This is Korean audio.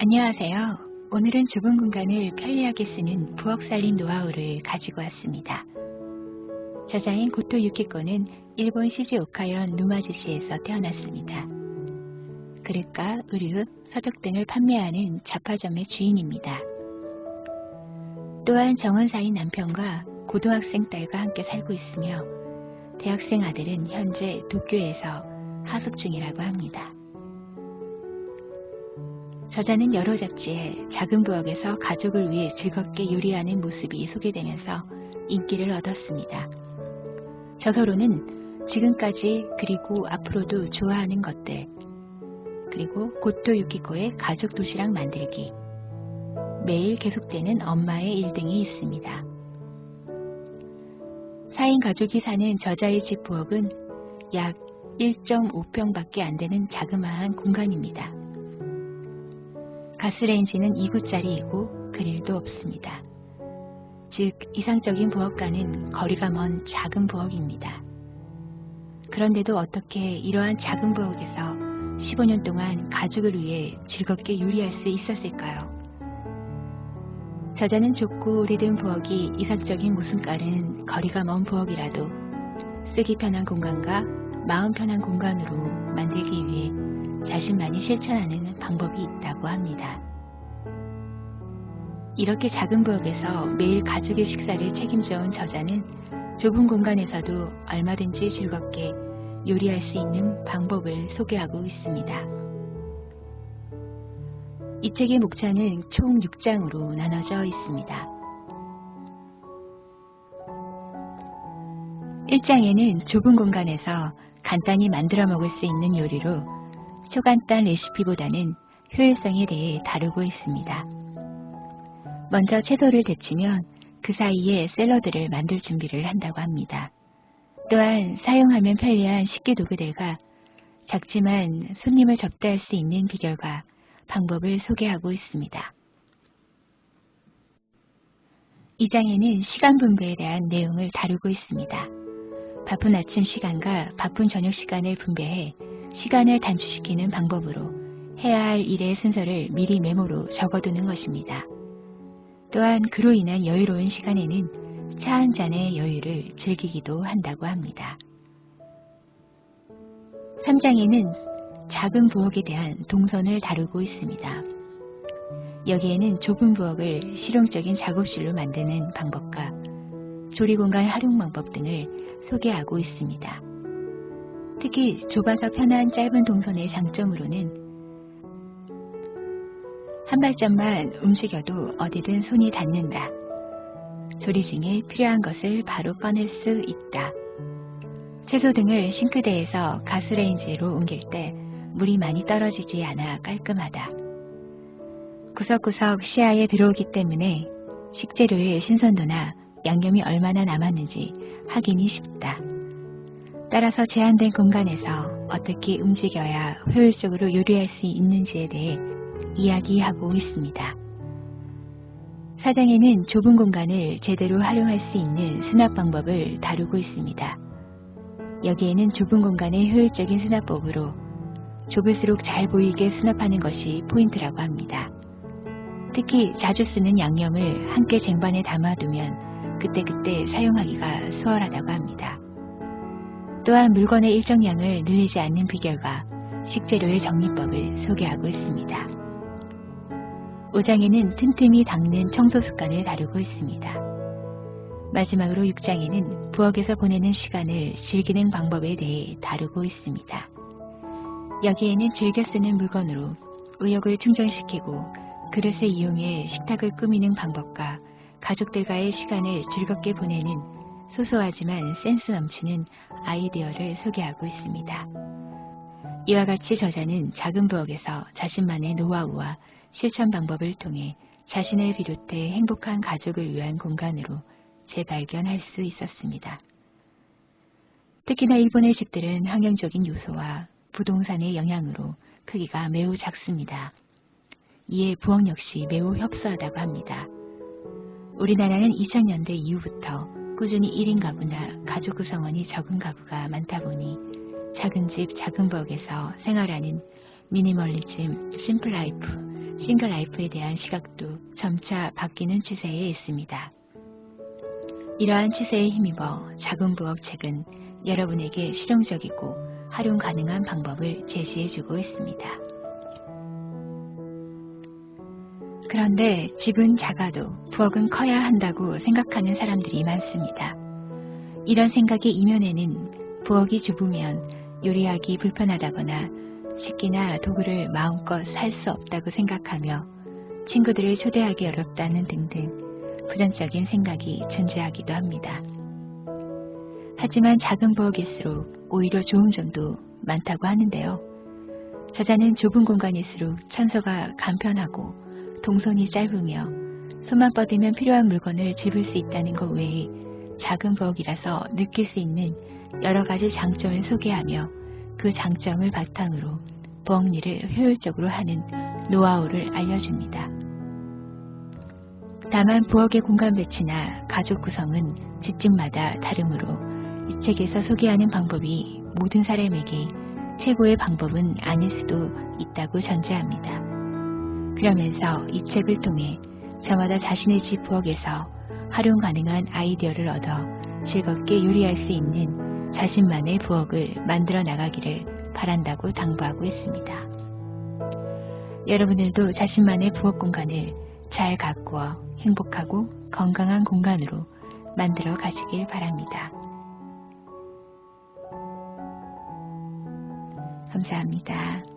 안녕하세요. 오늘은 좁은 공간을 편리하게 쓰는 부엌 살림 노하우를 가지고 왔습니다. 저자인 고토 유키코는 일본 시즈오카현 누마즈시에서 태어났습니다. 그릇과 의류, 서적 등을 판매하는 잡화점의 주인입니다. 또한 정원사인 남편과 고등학생 딸과 함께 살고 있으며 대학생 아들은 현재 도쿄에서 하숙 중이라고 합니다. 저자는 여러 잡지에 작은 부엌에서 가족을 위해 즐겁게 요리하는 모습이 소개되면서 인기를 얻었습니다. 저서로는 지금까지 그리고 앞으로도 좋아하는 것들, 그리고 고토 유키코의 가족 도시락 만들기, 매일 계속되는 엄마의 일등이 있습니다. 4인 가족이 사는 저자의 집 부엌은 약 1.5평밖에 안 되는 자그마한 공간입니다. 가스레인지는 2구짜리이고 그릴도 없습니다. 즉 이상적인 부엌과는 거리가 먼 작은 부엌입니다. 그런데도 어떻게 이러한 작은 부엌에서 15년 동안 가족을 위해 즐겁게 요리할 수 있었을까요? 저자는 좁고 오래된 부엌이 이상적인 모습과는 거리가 먼 부엌이라도 쓰기 편한 공간과 마음 편한 공간으로 만들기 위해 자신만이 실천하는 방법이 있다고 합니다. 이렇게 작은 부엌에서 매일 가족의 식사를 책임져온 저자는 좁은 공간에서도 얼마든지 즐겁게 요리할 수 있는 방법을 소개하고 있습니다. 이 책의 목차는 총 6장으로 나눠져 있습니다. 1장에는 좁은 공간에서 간단히 만들어 먹을 수 있는 요리로 초간단 레시피보다는 효율성에 대해 다루고 있습니다. 먼저 채소를 데치면 그 사이에 샐러드를 만들 준비를 한다고 합니다. 또한 사용하면 편리한 식기 도구들과 작지만 손님을 접대할 수 있는 비결과 방법을 소개하고 있습니다. 2장에는 시간 분배에 대한 내용을 다루고 있습니다. 바쁜 아침 시간과 바쁜 저녁 시간을 분배해 시간을 단축시키는 방법으로 해야 할 일의 순서를 미리 메모로 적어두는 것입니다. 또한 그로 인한 여유로운 시간에는 차 한 잔의 여유를 즐기기도 한다고 합니다. 3장에는 작은 부엌에 대한 동선을 다루고 있습니다. 여기에는 좁은 부엌을 실용적인 작업실로 만드는 방법과 조리공간 활용 방법 등을 소개하고 있습니다. 특히 좁아서 편한 짧은 동선의 장점으로는 한 발짝만 움직여도 어디든 손이 닿는다. 조리 중에 필요한 것을 바로 꺼낼 수 있다. 채소 등을 싱크대에서 가스레인지로 옮길 때 물이 많이 떨어지지 않아 깔끔하다. 구석구석 시야에 들어오기 때문에 식재료의 신선도나 양념이 얼마나 남았는지 확인이 쉽다. 따라서 제한된 공간에서 어떻게 움직여야 효율적으로 요리할 수 있는지에 대해 이야기하고 있습니다. 4장에는 좁은 공간을 제대로 활용할 수 있는 수납 방법을 다루고 있습니다. 여기에는 좁은 공간의 효율적인 수납법으로 좁을수록 잘 보이게 수납하는 것이 포인트라고 합니다. 특히 자주 쓰는 양념을 함께 쟁반에 담아두면 그때그때 사용하기가 수월하다고 합니다. 또한 물건의 일정량을 늘리지 않는 비결과 식재료의 정리법을 소개하고 있습니다. 5장에는 틈틈이 닦는 청소 습관을 다루고 있습니다. 마지막으로 6장에는 부엌에서 보내는 시간을 즐기는 방법에 대해 다루고 있습니다. 여기에는 즐겨 쓰는 물건으로 의욕을 충전시키고 그릇을 이용해 식탁을 꾸미는 방법과 가족들과의 시간을 즐겁게 보내는 소소하지만 센스 넘치는 아이디어를 소개하고 있습니다. 이와 같이 저자는 작은 부엌에서 자신만의 노하우와 실천 방법을 통해 자신을 비롯해 행복한 가족을 위한 공간으로 재발견할 수 있었습니다. 특히나 일본의 집들은 환경적인 요소와 부동산의 영향으로 크기가 매우 작습니다. 이에 부엌 역시 매우 협소하다고 합니다. 우리나라는 2000년대 이후부터 꾸준히 1인 가구나 가족 구성원이 적은 가구가 많다 보니 작은 집, 작은 부엌에서 생활하는 미니멀리즘, 심플라이프, 싱글 라이프에 대한 시각도 점차 바뀌는 추세에 있습니다. 이러한 추세에 힘입어 작은 부엌 책은 여러분에게 실용적이고 활용 가능한 방법을 제시해주고 있습니다. 그런데 집은 작아도 부엌은 커야 한다고 생각하는 사람들이 많습니다. 이런 생각의 이면에는 부엌이 좁으면 요리하기 불편하다거나 식기나 도구를 마음껏 살 수 없다고 생각하며 친구들을 초대하기 어렵다는 등등 부정적인 생각이 존재하기도 합니다. 하지만 작은 부엌일수록 오히려 좋은 점도 많다고 하는데요. 저자는 좁은 공간일수록 청소가 간편하고 동선이 짧으며 손만 뻗으면 필요한 물건을 집을 수 있다는 것 외에 작은 부엌이라서 느낄 수 있는 여러 가지 장점을 소개하며 그 장점을 바탕으로 부엌 일을 효율적으로 하는 노하우를 알려줍니다. 다만 부엌의 공간 배치나 가족 구성은 집집마다 다르므로 이 책에서 소개하는 방법이 모든 사람에게 최고의 방법은 아닐 수도 있다고 전제합니다. 그러면서 이 책을 통해 저마다 자신의 집 부엌에서 활용 가능한 아이디어를 얻어 즐겁게 요리할 수 있는 자신만의 부엌을 만들어 나가기를 바란다고 당부하고 있습니다. 여러분들도 자신만의 부엌 공간을 잘 가꾸어 행복하고 건강한 공간으로 만들어 가시길 바랍니다. 감사합니다.